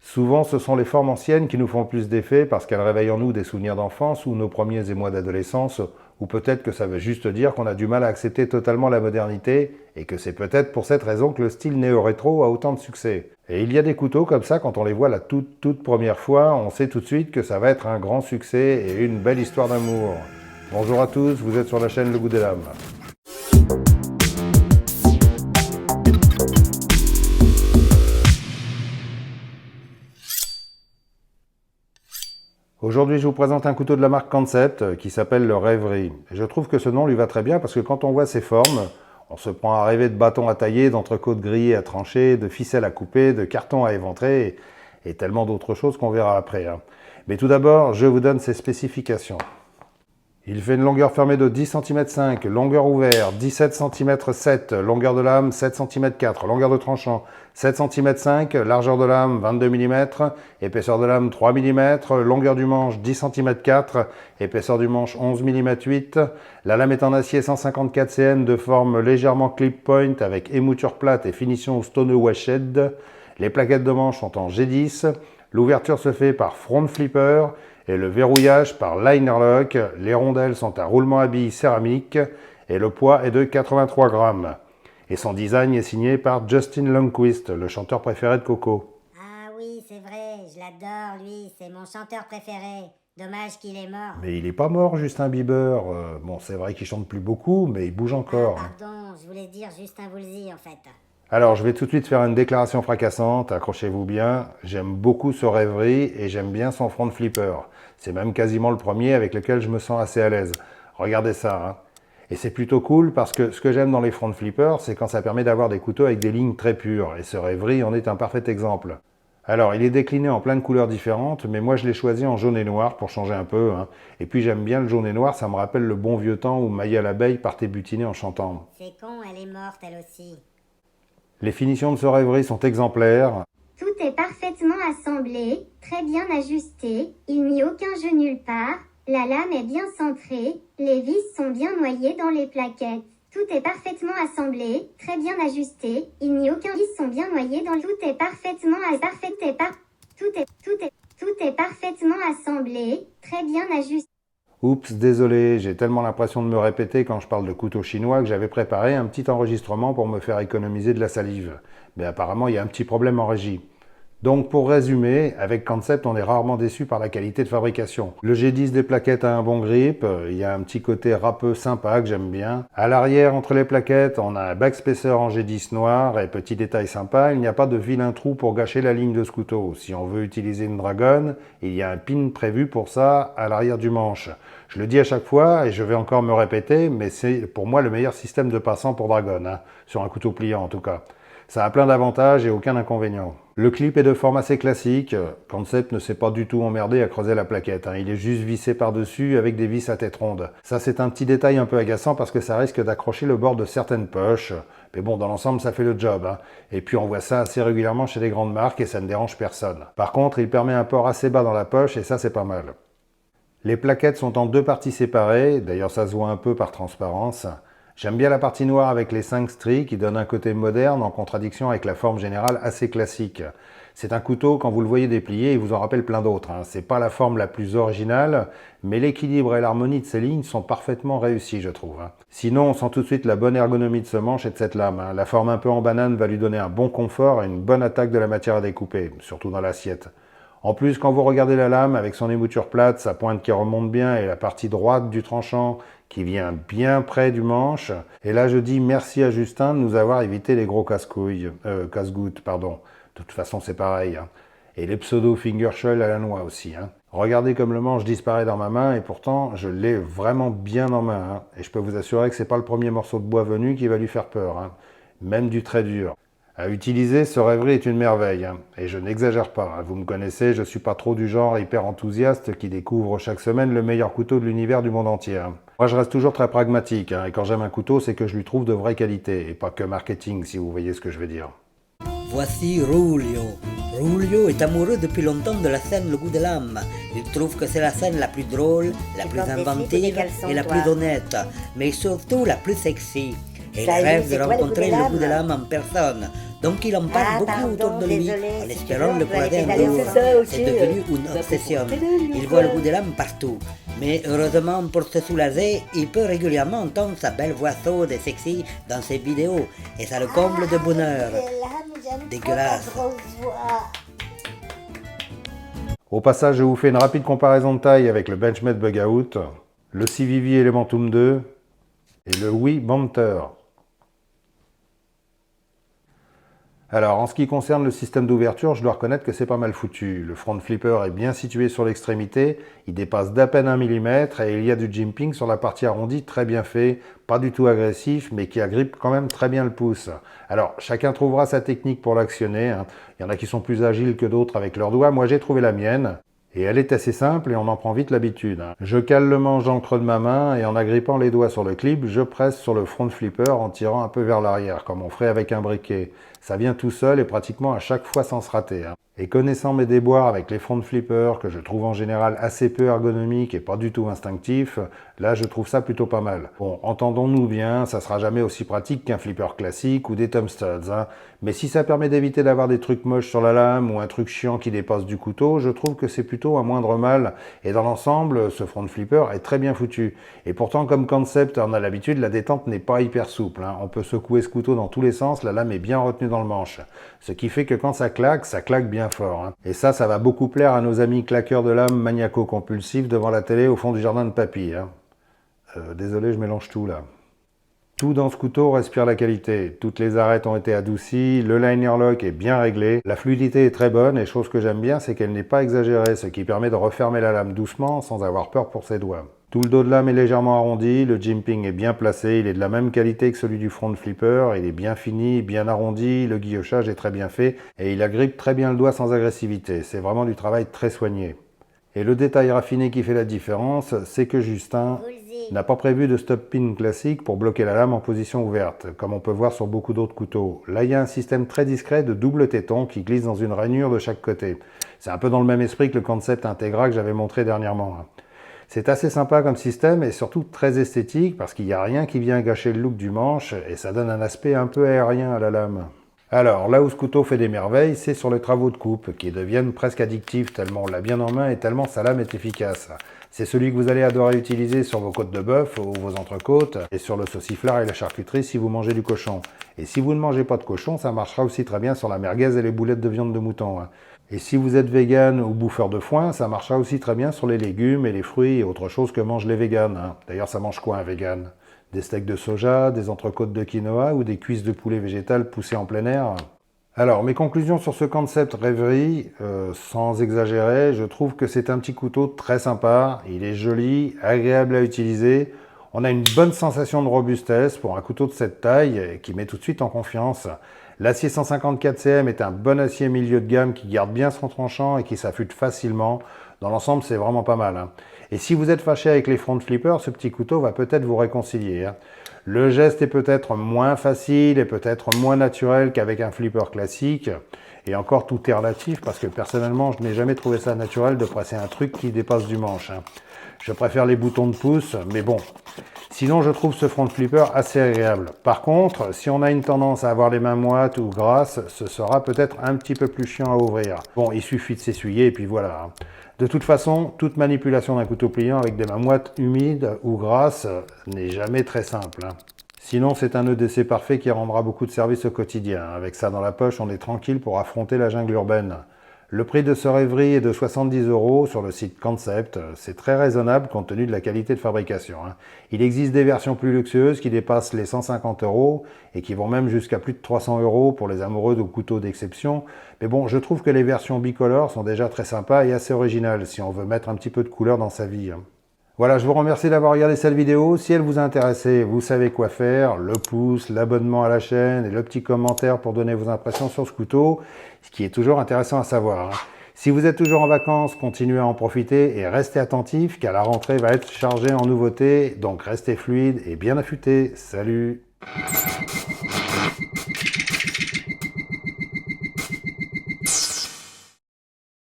Souvent, ce sont les formes anciennes qui nous font le plus d'effet parce qu'elles réveillent en nous des souvenirs d'enfance ou nos premiers émois d'adolescence, ou peut-être que ça veut juste dire qu'on a du mal à accepter totalement la modernité et que c'est peut-être pour cette raison que le style néo-rétro a autant de succès. Et il y a des couteaux comme ça, quand on les voit la toute première fois, on sait tout de suite que ça va être un grand succès et une belle histoire d'amour. Bonjour à tous, vous êtes sur la chaîne Le Goût des Lames. Aujourd'hui, je vous présente un couteau de la marque Concept qui s'appelle le Rêverie. Et je trouve que ce nom lui va très bien parce que quand on voit ses formes, on se prend à rêver de bâtons à tailler, d'entrecôtes grillées à trancher, de ficelles à couper, de cartons à éventrer et tellement d'autres choses qu'on verra après. Mais tout d'abord, je vous donne ses spécifications. Il fait une longueur fermée de 10 cm 5, longueur ouverte 17 cm 7, longueur de lame 7 cm 4, longueur de tranchant 7 cm 5, largeur de lame 22 mm, épaisseur de lame 3 mm, longueur du manche 10 cm 4, épaisseur du manche 11 mm 8. La lame est en acier 154 cm de forme légèrement clip point avec émouture plate et finition stone washed. Les plaquettes de manche sont en G10. L'ouverture se fait par front flipper et le verrouillage par liner lock. Les rondelles sont à roulement à billes céramique et le poids est de 83 grammes. Et son design est signé par Justin Lundquist, le chanteur préféré de Coco. Ah oui, c'est vrai, je l'adore lui, c'est mon chanteur préféré. Dommage qu'il est mort. Mais il n'est pas mort, Justin Bieber. Bon, c'est vrai qu'il chante plus beaucoup, mais il bouge encore. Ah, pardon, je voulais dire Justin Woolsey en fait. Alors, je vais tout de suite faire une déclaration fracassante, accrochez-vous bien. J'aime beaucoup ce Rêverie et j'aime bien son front flipper. C'est même quasiment le premier avec lequel je me sens assez à l'aise. Regardez ça, Et c'est plutôt cool parce que ce que j'aime dans les front flippers, c'est quand ça permet d'avoir des couteaux avec des lignes très pures. Et ce Rêverie en est un parfait exemple. Alors, il est décliné en plein de couleurs différentes, mais moi je l'ai choisi en jaune et noir pour changer un peu. Et puis j'aime bien le jaune et noir, ça me rappelle le bon vieux temps où Maya l'abeille partait butiner en chantant. C'est con, elle est morte elle aussi. Les finitions de ce Rêverie sont exemplaires. Tout est parfaitement assemblé, très bien ajusté, il n'y a aucun jeu nulle part, la lame est bien centrée, les vis sont bien noyées dans les plaquettes. Tout est parfaitement assemblé, très bien ajusté, il n'y a aucun vis sont bien noyées dans tout est parfaitement tout est parfaitement assemblé, très bien ajusté. Oups, désolé, j'ai tellement l'impression de me répéter quand je parle de couteau chinois que j'avais préparé un petit enregistrement pour me faire économiser de la salive. Mais apparemment, il y a un petit problème en régie. Donc pour résumer, avec Concept, on est rarement déçu par la qualité de fabrication. Le G10 des plaquettes a un bon grip, il y a un petit côté râpeux sympa que j'aime bien. À l'arrière, entre les plaquettes, on a un backspacer en G10 noir et petit détail sympa, il n'y a pas de vilain trou pour gâcher la ligne de ce couteau. Si on veut utiliser une dragonne, il y a un pin prévu pour ça à l'arrière du manche. Je le dis à chaque fois et je vais encore me répéter, mais c'est pour moi le meilleur système de passant pour dragonne, sur un couteau pliant en tout cas. Ça a plein d'avantages et aucun inconvénient. Le clip est de forme assez classique. Concept ne s'est pas du tout emmerdé à creuser la plaquette. Il est juste vissé par-dessus avec des vis à tête ronde. Ça, c'est un petit détail un peu agaçant parce que ça risque d'accrocher le bord de certaines poches. Mais bon, dans l'ensemble, ça fait le job. Et puis, on voit ça assez régulièrement chez les grandes marques et ça ne dérange personne. Par contre, il permet un port assez bas dans la poche et ça, c'est pas mal. Les plaquettes sont en deux parties séparées. D'ailleurs, ça se voit un peu par transparence. J'aime bien la partie noire avec les 5 stries qui donne un côté moderne en contradiction avec la forme générale assez classique. C'est un couteau, quand vous le voyez déplié, il vous en rappelle plein d'autres. C'est pas la forme la plus originale, mais l'équilibre et l'harmonie de ces lignes sont parfaitement réussis, je trouve. Sinon, on sent tout de suite la bonne ergonomie de ce manche et de cette lame. La forme un peu en banane va lui donner un bon confort et une bonne attaque de la matière à découper, surtout dans l'assiette. En plus, quand vous regardez la lame, avec son émouture plate, sa pointe qui remonte bien et la partie droite du tranchant qui vient bien près du manche. Et là, je dis merci à Justin de nous avoir évité les gros casse-gouttes, pardon. De toute façon, c'est pareil. Et les pseudo fingershell à la noix aussi. Regardez comme le manche disparaît dans ma main et pourtant, je l'ai vraiment bien en main. Et je peux vous assurer que c'est pas le premier morceau de bois venu qui va lui faire peur. Même du très dur. À utiliser, ce Rêverie est une merveille. Et je n'exagère pas. Vous me connaissez, je suis pas trop du genre hyper enthousiaste qui découvre chaque semaine le meilleur couteau de l'univers du monde entier. Moi, je reste toujours très pragmatique. Et quand j'aime un couteau, c'est que je lui trouve de vraies qualités. Et pas que marketing, si vous voyez ce que je veux dire. Voici Rulio. Rulio est amoureux depuis longtemps de la scène Le Goût des Lames. Il trouve que c'est la scène la plus drôle, la Tu plus portes des slips et inventive des caleçons, et la toi. plus honnête, mais surtout la plus sexy. Et il Salut, rêve c'est de toi, Le Goût rencontrer des le Goût des Lames Lames en personne, Donc il en parle beaucoup autour de lui, désolé, en si espérant tu le veux, on peut croiser aller un pédaler jour. au ça aussi, C'est devenu une ça peut obsession. porter de lui, Il voit le ça. goût de l'âme partout. Mais heureusement, pour se soulager, il peut régulièrement entendre sa belle voix chaude et sexy dans ses vidéos. Et ça le comble de bonheur. Dégueulasse. Au passage, je vous fais une rapide comparaison de taille avec le Benchmade Bugout, le CVV Elementum 2 et le Wii Banter. Alors, en ce qui concerne le système d'ouverture, je dois reconnaître que c'est pas mal foutu. Le front flipper est bien situé sur l'extrémité, il dépasse d'à peine 1 mm et il y a du jimping sur la partie arrondie très bien fait, pas du tout agressif, mais qui agrippe quand même très bien le pouce. Alors, chacun trouvera sa technique pour l'actionner, hein. Il y en a qui sont plus agiles que d'autres avec leurs doigts, moi j'ai trouvé la mienne. Et elle est assez simple et on en prend vite l'habitude. Je cale le manche dans le creux de ma main et en agrippant les doigts sur le clip, je presse sur le front flipper en tirant un peu vers l'arrière, comme on ferait avec un briquet. Ça vient tout seul et pratiquement à chaque fois sans se rater. Et connaissant mes déboires avec les front flippers, que je trouve en général assez peu ergonomiques et pas du tout instinctifs, là je trouve ça plutôt pas mal. Bon, entendons-nous bien, ça sera jamais aussi pratique qu'un flipper classique ou des thumb studs, hein. Mais si ça permet d'éviter d'avoir des trucs moches sur la lame ou un truc chiant qui dépasse du couteau, je trouve que c'est plutôt un moindre mal. Et dans l'ensemble, ce front flipper est très bien foutu. Et pourtant, comme concept, on a l'habitude, la détente n'est pas hyper souple, hein. On peut secouer ce couteau dans tous les sens, la lame est bien retenue dans le manche. Ce qui fait que quand ça claque bien fort, hein. Et ça va beaucoup plaire à nos amis claqueurs de lames maniaco-compulsifs devant la télé au fond du jardin de papy, hein. Désolé, je mélange tout là. Tout dans ce couteau respire la qualité. Toutes les arêtes ont été adoucies, le liner lock est bien réglé, la fluidité est très bonne et chose que j'aime bien, c'est qu'elle n'est pas exagérée, ce qui permet de refermer la lame doucement sans avoir peur pour ses doigts. Tout le dos de lame est légèrement arrondi, le jimping est bien placé, il est de la même qualité que celui du front flipper, il est bien fini, bien arrondi, le guillochage est très bien fait et il agrippe très bien le doigt sans agressivité. C'est vraiment du travail très soigné. Et le détail raffiné qui fait la différence, c'est que Justin n'a pas prévu de stop pin classique pour bloquer la lame en position ouverte, comme on peut voir sur beaucoup d'autres couteaux. Là, il y a un système très discret de double téton qui glisse dans une rainure de chaque côté. C'est un peu dans le même esprit que le concept Integra que j'avais montré dernièrement. C'est assez sympa comme système et surtout très esthétique parce qu'il n'y a rien qui vient gâcher le look du manche et ça donne un aspect un peu aérien à la lame. Alors, là où ce couteau fait des merveilles, c'est sur les travaux de coupe, qui deviennent presque addictifs tellement on l'a bien en main et tellement sa lame est efficace. C'est celui que vous allez adorer utiliser sur vos côtes de bœuf ou vos entrecôtes, et sur le sauciflard et la charcuterie si vous mangez du cochon. Et si vous ne mangez pas de cochon, ça marchera aussi très bien sur la merguez et les boulettes de viande de mouton. Et si vous êtes vegan ou bouffeur de foin, ça marchera aussi très bien sur les légumes et les fruits et autre chose que mangent les véganes. D'ailleurs, ça mange quoi un vegan ? Des steaks de soja, des entrecôtes de quinoa ou des cuisses de poulet végétal poussées en plein air. Alors, mes conclusions sur ce concept rêverie, sans exagérer, je trouve que c'est un petit couteau très sympa, il est joli, agréable à utiliser, on a une bonne sensation de robustesse pour un couteau de cette taille qui met tout de suite en confiance. L'acier 154 cm est un bon acier milieu de gamme qui garde bien son tranchant et qui s'affûte facilement. Dans l'ensemble, c'est vraiment pas mal. Et si vous êtes fâché avec les front flippers, ce petit couteau va peut-être vous réconcilier. Le geste est peut-être moins facile et peut-être moins naturel qu'avec un flipper classique. Et encore, tout est relatif parce que personnellement, je n'ai jamais trouvé ça naturel de presser un truc qui dépasse du manche. Je préfère les boutons de pouce, mais bon. Sinon, je trouve ce front flipper assez agréable. Par contre, si on a une tendance à avoir les mains moites ou grasses, ce sera peut-être un petit peu plus chiant à ouvrir. Bon, il suffit de s'essuyer et puis voilà. De toute façon, toute manipulation d'un couteau pliant avec des mains moites, humides ou grasses n'est jamais très simple. Sinon, c'est un EDC parfait qui rendra beaucoup de service au quotidien. Avec ça dans la poche, on est tranquille pour affronter la jungle urbaine. Le prix de ce rêverie est de 70 € sur le site Concept. C'est très raisonnable compte tenu de la qualité de fabrication. Il existe des versions plus luxueuses qui dépassent les 150 € et qui vont même jusqu'à plus de 300 € pour les amoureux de couteaux d'exception. Mais bon, je trouve que les versions bicolores sont déjà très sympas et assez originales si on veut mettre un petit peu de couleur dans sa vie. Voilà, je vous remercie d'avoir regardé cette vidéo. Si elle vous a intéressé, vous savez quoi faire. Le pouce, l'abonnement à la chaîne et le petit commentaire pour donner vos impressions sur ce couteau, ce qui est toujours intéressant à savoir. Si vous êtes toujours en vacances, continuez à en profiter et restez attentifs car la rentrée va être chargée en nouveautés. Donc restez fluide et bien affûtés. Salut!